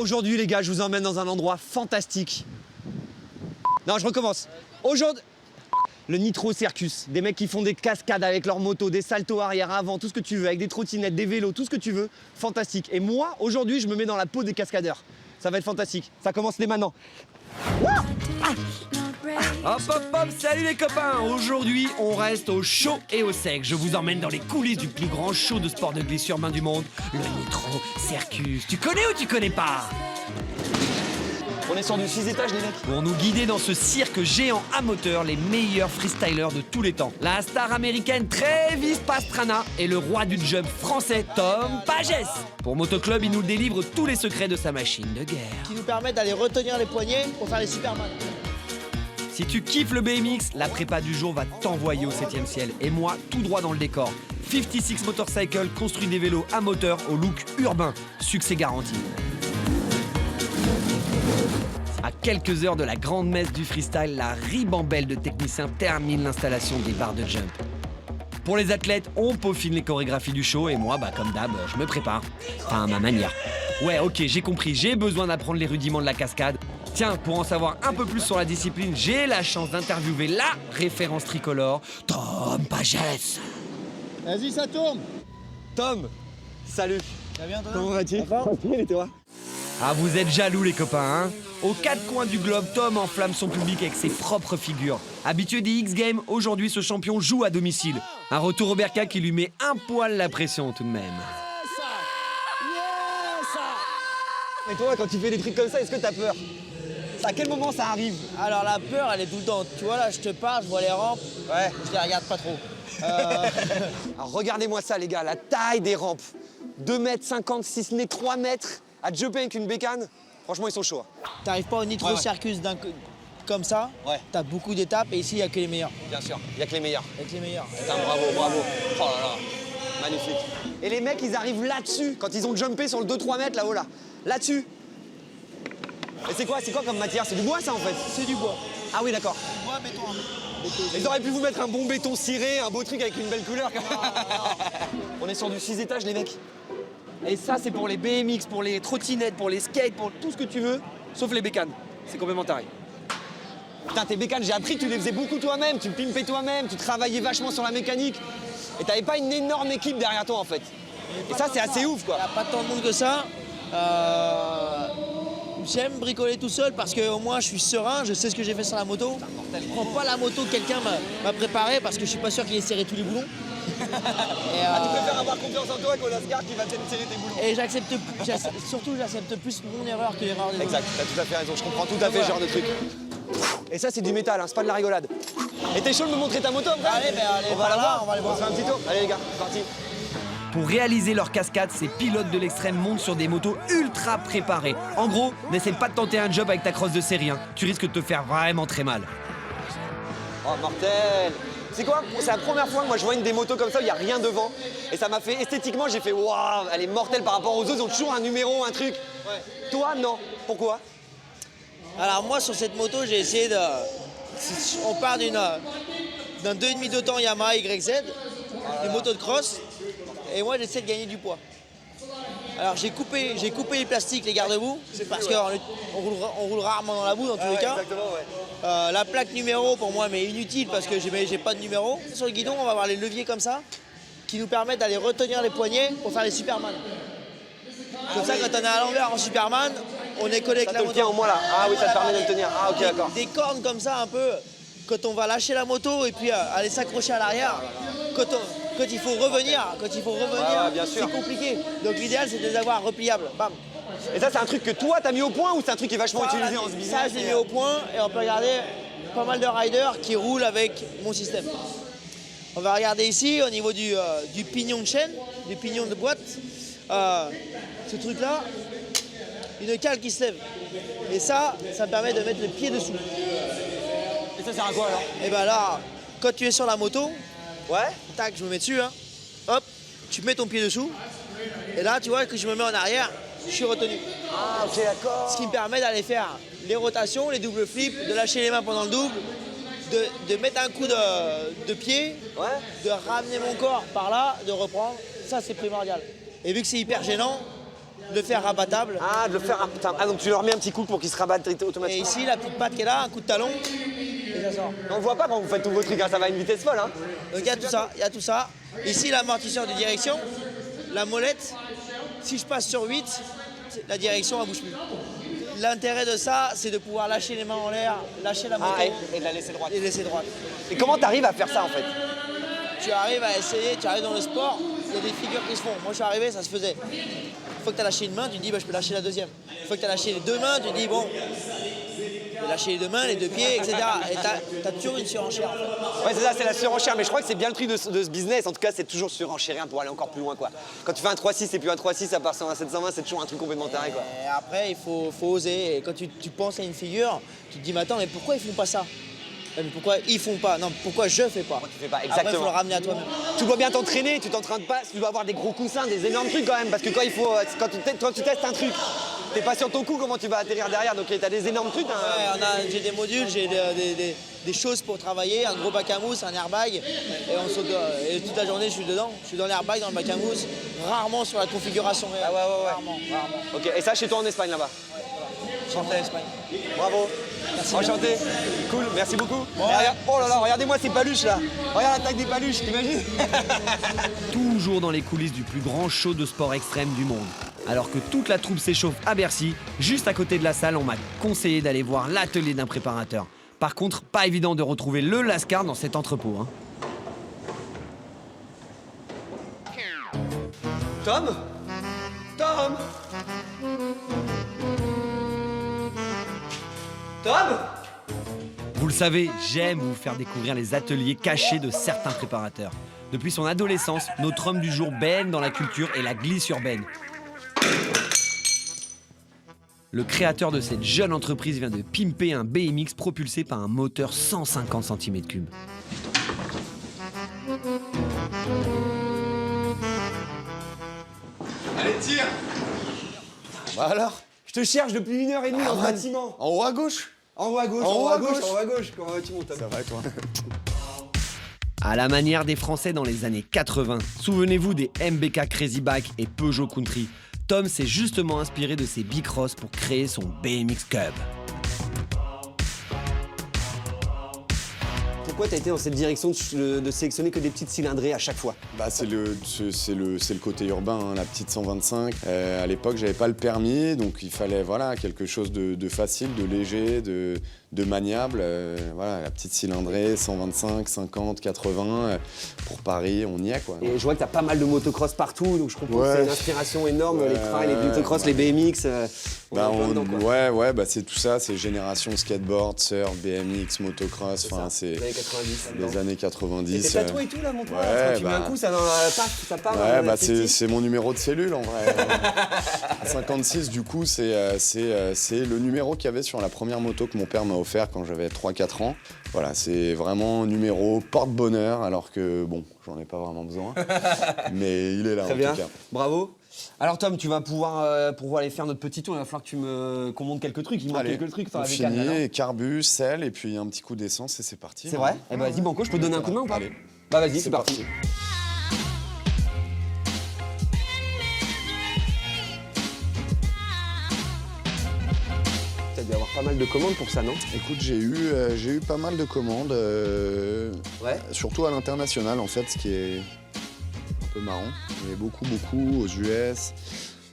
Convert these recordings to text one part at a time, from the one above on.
Aujourd'hui les gars, je vous emmène dans un endroit fantastique. Non, je recommence. Aujourd'hui, le Nitro Circus. Des mecs qui font des cascades avec leurs motos, des saltos arrière, avant, tout ce que tu veux, avec des trottinettes, des vélos, tout ce que tu veux. Fantastique. Et moi, aujourd'hui, je me mets dans la peau des cascadeurs. Ça va être fantastique. Ça commence dès maintenant. Hop hop hop, salut les copains. Aujourd'hui, on reste au chaud et au sec. Je vous emmène dans les coulisses du plus grand show de sport de glisse urbain du monde, le Nitro Circus. Tu connais ou tu connais pas? On est sur du 6 étages, les mecs. Pour nous guider dans ce cirque géant à moteur, les meilleurs freestylers de tous les temps. La star américaine Travis Pastrana et le roi du jump français Tom Pagès. Pour Motoclub, il nous délivre tous les secrets de sa machine de guerre. Qui nous permettent d'aller retenir les poignets pour faire les Superman. Si tu kiffes le BMX, la prépa du jour va t'envoyer au 7e ciel. Et moi, tout droit dans le décor. 56 Motorcycle construit des vélos à moteur au look urbain. Succès garanti. À quelques heures de la grande messe du freestyle, la ribambelle de techniciens termine l'installation des barres de jump. Pour les athlètes, on peaufine les chorégraphies du show et moi, comme d'hab, je me prépare. Enfin, à ma manière. Ouais, ok, j'ai compris, j'ai besoin d'apprendre les rudiments de la cascade. Tiens, pour en savoir un peu plus sur la discipline, j'ai la chance d'interviewer la référence tricolore, Tom Pagès. Vas-y, ça tourne. Tom, salut. Ça va bien, toi? Comment vas-tu? Tranquille, et toi? Ah, vous êtes jaloux les copains, hein? Aux quatre coins du globe, Tom enflamme son public avec ses propres figures. Habitué des X-Games, aujourd'hui ce champion joue à domicile. Un retour au bercail qui lui met un poil la pression tout de même. Et toi, quand tu fais des trucs comme ça, est-ce que t'as peur? À quel moment ça arrive? Alors la peur, elle est tout le temps. Tu vois, là, je te parle, je vois les rampes. Ouais. Je les regarde pas trop. Alors regardez-moi ça les gars, la taille des rampes. 2,50 m, si ce n'est 3 mètres, à jumper avec une bécane. Franchement, ils sont chauds. T'arrives pas au Nitro Ouais. Circus comme ça. Ouais. T'as beaucoup d'étapes et ici, il n'y a que les meilleurs. Bien sûr, il n'y a que les meilleurs. Avec les meilleurs. Putain, bravo, bravo. Oh là là, magnifique. Et les mecs, ils arrivent là-dessus, quand ils ont jumpé sur le 2-3 mètres là-haut, là. Là-dessus. Et c'est quoi comme matière? C'est du bois, ça, en fait? C'est du bois. Ah oui, d'accord. Bois, béton. Ils auraient pu vous mettre un bon béton ciré, un beau truc avec une belle couleur. On est sur du 6 étages, les mecs. Et ça, c'est pour les BMX, pour les trottinettes, pour les skates, pour tout ce que tu veux, sauf les bécanes. C'est complètement taré. Putain, tes bécanes, j'ai appris que tu les faisais beaucoup toi-même, tu pimpais toi-même, tu travaillais vachement sur la mécanique. Et t'avais pas une énorme équipe derrière toi, en fait. Et ça, c'est assez ouf, quoi. Il n'y a pas tant de monde que ça. J'aime bricoler tout seul parce que au moins je suis serein, je sais ce que j'ai fait sur la moto. Je prends pas la moto que quelqu'un m'a préparé parce que je suis pas sûr qu'il ait serré tous les boulons. Tu préfères avoir confiance en toi qu'au Lascar qui va te tirer tes boulons. Et j'accepte plus mon erreur que l'erreur des autres. Exact, t'as tout à fait raison, je comprends tout à fait ce genre de truc. Et ça, c'est du métal, hein, c'est pas de la rigolade. Et t'es chaud de me montrer ta moto, frère? Allez, allez, on va par là, là-bas, on va aller voir. On se fait un petit tour? Allez les gars, c'est parti. Pour réaliser leur cascade, ces pilotes de l'extrême montent sur des motos ultra préparées. En gros, n'essaie pas de tenter un job avec ta crosse de série, hein. Tu risques de te faire vraiment très mal. Oh, mortel! C'est quoi? C'est la première fois que moi je vois une des motos comme ça où il n'y a rien devant. Et ça m'a fait, esthétiquement, j'ai fait waouh, elle est mortelle par rapport aux autres, ils ont toujours un numéro, un truc. Ouais. Toi, non. Pourquoi? Alors moi sur cette moto j'ai essayé de... On part d'un 2,5 de temps Yamaha YZ, une moto de cross, et moi j'essaie de gagner du poids. Alors j'ai coupé les plastiques, les garde-boue, parce qu'on roule rarement dans la boue dans tous les cas. Exactement, ouais. La plaque numéro pour moi mais inutile parce que j'ai pas de numéro. Sur le guidon on va avoir les leviers comme ça qui nous permettent d'aller retenir les poignets pour faire les Superman. Comme ça quand on est à l'envers en Superman, on est collé avec Ça la te le moto. tient au moins là. Ah oui, ça te permet de le tenir. Ah ok, d'accord. Des cornes comme ça un peu, quand on va lâcher la moto et puis aller s'accrocher à l'arrière, quand il faut revenir, Ouais, bien sûr. c'est compliqué. Donc l'idéal c'est de les avoir repliables. Bam. Et ça, c'est un truc que toi, t'as mis au point ou c'est un truc qui est vachement utilisé en ce business? Ça je l'ai mis au point et on peut regarder pas mal de riders qui roulent avec mon système. On va regarder ici au niveau du pignon de chaîne, du pignon de boîte. Ce truc là, une cale qui se lève. Et ça me permet de mettre le pied dessous. Et ça sert à quoi alors? Et ben là, quand tu es sur la moto, Ouais. tac, je me mets dessus, hein. Hop, tu mets ton pied dessous. Et là, tu vois que je me mets en arrière, je suis retenu. Ah ok, d'accord. Ce qui me permet d'aller faire les rotations, les doubles flips, de lâcher les mains pendant le double, de mettre un coup de pied, Ouais. de ramener mon corps par là, de reprendre. Ça, c'est primordial. Et vu que c'est hyper gênant, de le faire rabattable. Ah, de le faire. Putain. Ah, donc tu leur mets un petit coup pour qu'il se rabatte Et automatiquement. ici, la petite patte qui est là, un coup de talon, et ça sort. On ne voit pas quand vous faites tous vos trucs, hein, ça va à une vitesse folle. Hein. Donc il y a tout ça. Ici, l'amortisseur de direction, la molette. Si je passe sur 8, la direction, elle bouge plus. L'intérêt de ça, c'est de pouvoir lâcher les mains en l'air, lâcher la moto Et de la laisser droite. et laisser droite. Et comment tu arrives à faire ça en fait? Tu arrives à essayer, tu arrives dans le sport, il y a des figures qui se font. Moi, je suis arrivé, ça se faisait. Une fois que tu as lâché une main, tu te dis, bah, je peux lâcher la deuxième. Une fois que tu as lâché les deux mains, tu te dis, bon, je peux lâcher les deux mains, les deux pieds, etc. Et tu as toujours une surenchère. En fait. Ouais, c'est ça, c'est la surenchère. Mais je crois que c'est bien le truc de ce business. En tout cas, c'est toujours surenchérir pour aller encore plus loin, quoi. Quand tu fais un 3.6 et puis un 3.6 à part un 720, c'est toujours un truc complètement taré, quoi. Et après, il faut oser. Et quand tu penses à une figure, tu te dis, mais attends, mais pourquoi ils font pas ça? Mais pourquoi ils font pas? Non, pourquoi je fais pas? Tu fais pas, Après, il faut exactement. le ramener à toi-même. Tu dois bien t'entraîner, tu t'entraînes pas, tu dois avoir des gros coussins, des énormes trucs quand même. Parce que quand tu testes un truc, t'es pas sur ton cou, comment tu vas atterrir derrière? Donc t'as des énormes trucs. Hein. Ouais, j'ai des modules, j'ai des choses pour travailler, un gros bac à mousse, un airbag, et on saute, et toute la journée je suis dedans, je suis dans l'airbag, dans le bac à mousse, rarement sur la configuration réelle. Ah ouais. Rarement. Ok, et ça chez toi en Espagne là-bas? Je suis en Espagne. Bravo. Enchanté. Cool, merci beaucoup. Et regarde- oh là là, regardez-moi ces paluches là. Regarde la taille des paluches, t'imagines? Toujours dans les coulisses du plus grand show de sport extrême du monde. Alors que toute la troupe s'échauffe à Bercy, juste à côté de la salle, on m'a conseillé d'aller voir l'atelier d'un préparateur. Par contre, pas évident de retrouver le Lascar dans cet entrepôt. Hein. Tom? Tom? Tom? Vous le savez, j'aime vous faire découvrir les ateliers cachés de certains préparateurs. Depuis son adolescence, notre homme du jour baigne dans la culture et la glisse urbaine. Le créateur de cette jeune entreprise vient de pimper un BMX propulsé par un moteur 150 cm3. Allez, tire. Bah alors, Je te cherche depuis 1h30 dans ce bâtiment. en haut à gauche. En haut à gauche, En haut à gauche. en haut à gauche. Comment vas-tu mon Tom? Ça va toi? À la manière des Français dans les années 80, souvenez-vous des MBK Crazy Bike et Peugeot Country. Tom s'est justement inspiré de ces Bicross pour créer son BMX Cub. Pourquoi t'as été dans cette direction de sélectionner que des petites cylindrées à chaque fois? Bah c'est le côté urbain, hein, la petite 125. À l'époque, j'avais pas le permis, donc il fallait voilà quelque chose de facile, de léger, de maniable. Voilà, la petite cylindrée, 125, 50, 80. Pour Paris, on y est quoi. Et je vois que t'as pas mal de motocross partout, donc je comprends que Ouais. c'est une inspiration énorme, les trails, les motocross, les BMX. On est Bah, en plein dedans, quoi. ouais, bah c'est tout ça, c'est génération skateboard, surf, BMX, motocross, C'est enfin ça, c'est les années 90. les années Et 90. t'es tatoué et tout là, mon pote? ouais, Quand tu mets un bah. coup, ça part. Ouais, bah c'est mon numéro de cellule en vrai. 56, du coup, c'est le numéro qu'il y avait sur la première moto que mon père m'a offert quand j'avais 3-4 ans. Voilà, c'est vraiment numéro porte-bonheur, alors que bon, j'en ai pas vraiment besoin. Mais il est là Très en bien, tout cas. bravo. Alors Tom, tu vas pouvoir aller faire notre petit tour, il va falloir qu'on monte quelques trucs, il manque Allez, quelques trucs. on avec Anne, là, non finit, carbu, sel et puis un petit coup d'essence et c'est parti. C'est vrai? Eh ben vas-y Banco, je peux te donner un coup de main ou pas? Allez. Bah vas-y, c'est parti. T'as dû avoir pas mal de commandes pour ça, non? Écoute, j'ai eu pas mal de commandes, Ouais. surtout à l'international en fait, ce qui est un peu marrant. Il y a beaucoup aux US,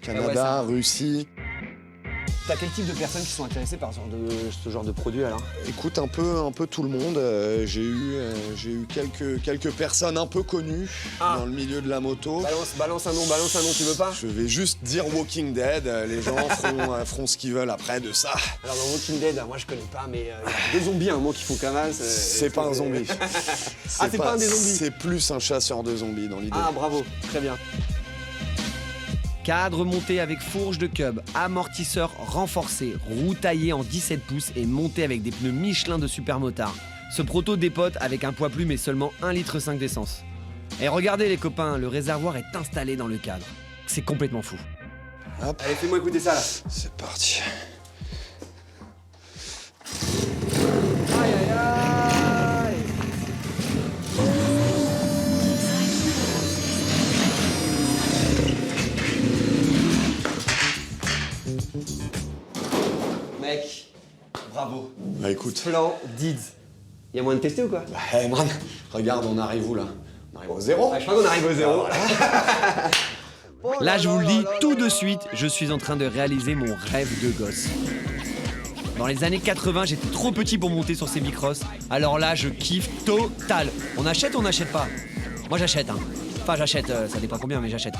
Canada, ça. Russie. T'as quel type de personnes qui sont intéressées par ce genre de produit alors? Écoute, un peu tout le monde. J'ai eu quelques personnes un peu connues dans le milieu de la moto. Balance un nom, tu veux pas? Je vais juste dire Walking Dead. Les gens feront ce qu'ils veulent après de ça. Alors dans Walking Dead, moi je connais pas, mais des zombies, un mot qui font camasse. C'est pas un zombie. Ah, c'est pas un des zombies. C'est plus un chasseur de zombies dans l'idée. Ah bravo, très bien. Cadre monté avec fourche de cub, amortisseur renforcé, roue taillée en 17 pouces et monté avec des pneus Michelin de supermotard. Ce proto dépote avec un poids plume et seulement 1,5 litre d'essence. Et regardez les copains, le réservoir est installé dans le cadre. C'est complètement fou. Hop, Allez, fais-moi écouter ça là. c'est parti. Aïe aïe aïe. Bravo. Bah écoute. Splendide. Y a moyen de tester ou quoi? Bah hey man, regarde, on arrive où là? On arrive au zéro. Je crois qu'on arrive au zéro. Là, je vous le dis tout de suite, je suis en train de réaliser mon rêve de gosse. Dans les années 80, j'étais trop petit pour monter sur ces bicross. Alors là, je kiffe total. On achète ou on n'achète pas? Moi, j'achète, hein. Enfin, j'achète, ça dépend combien, mais j'achète.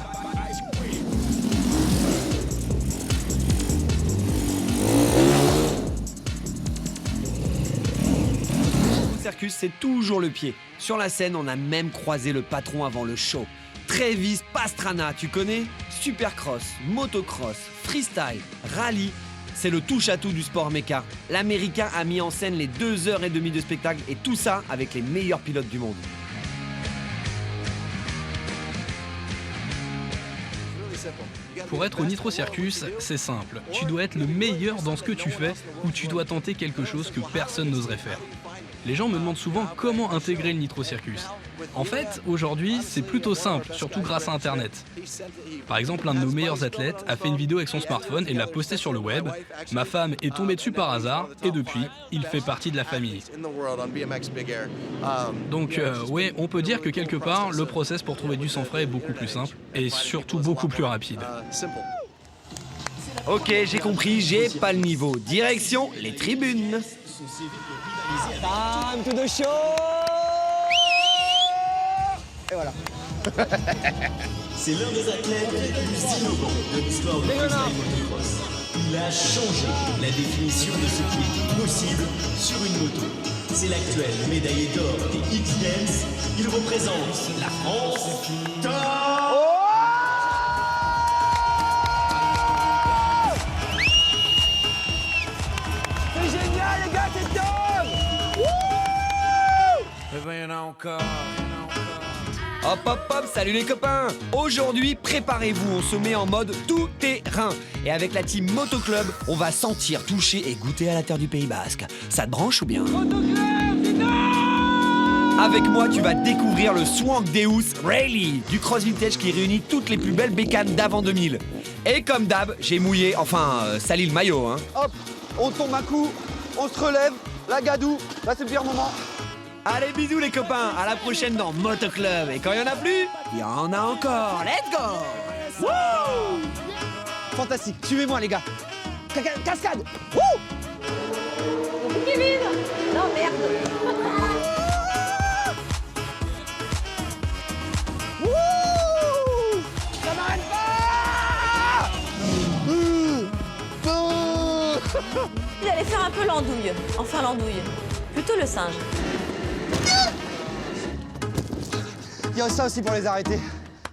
Circus, c'est toujours le pied. Sur la scène, on a même croisé le patron avant le show. Travis Pastrana, tu connais? Supercross, motocross, freestyle, rallye. C'est le touche-à-tout du sport méca. L'Américain a mis en scène les 2h30 de spectacle et tout ça avec les meilleurs pilotes du monde. Pour être au Nitro Circus, c'est simple. Tu dois être le meilleur dans ce que tu fais ou tu dois tenter quelque chose que personne n'oserait faire. Les gens me demandent souvent comment intégrer le Nitro Circus. En fait, aujourd'hui, c'est plutôt simple, surtout grâce à Internet. Par exemple, un de nos meilleurs athlètes a fait une vidéo avec son smartphone et l'a postée sur le web. Ma femme est tombée dessus par hasard et depuis, il fait partie de la famille. Donc, ouais, on peut dire que quelque part, le process pour trouver du sang frais est beaucoup plus simple et surtout beaucoup plus rapide. Ok, j'ai compris, j'ai pas le niveau. Direction les tribunes. Time to the show. Et voilà. C'est l'un des athlètes les plus innovants de l'histoire du freestyle motocross. Il a changé la définition de ce qui est possible sur une moto. C'est l'actuel médaillé d'or des X-Games. Il représente la France. C'est génial les gars, c'est top. Hop hop hop, salut les copains! Aujourd'hui, préparez-vous, on se met en mode tout terrain. Et avec la team Motoclub, on va sentir, toucher et goûter à la terre du Pays Basque. Ça te branche ou bien? Avec moi, tu vas découvrir le Swank Deus Rally du cross vintage qui réunit toutes les plus belles bécanes d'avant 2000. Et comme d'hab, j'ai mouillé, sali le maillot, hein. Hop, on tombe un coup, on se relève, la gadoue, là c'est le pire moment. Allez, bisous les copains, à la prochaine dans Motoclub. Et quand il y en a plus, il y en a encore. Let's go! Wouh! Fantastique, suivez-moi les gars. Cascade! Wouh! Kevin! Non, merde! Wouh! Ça m'arrête pas! Il allait faire un peu l'andouille. Enfin l'andouille. Plutôt le singe. Il y a ça aussi pour les arrêter.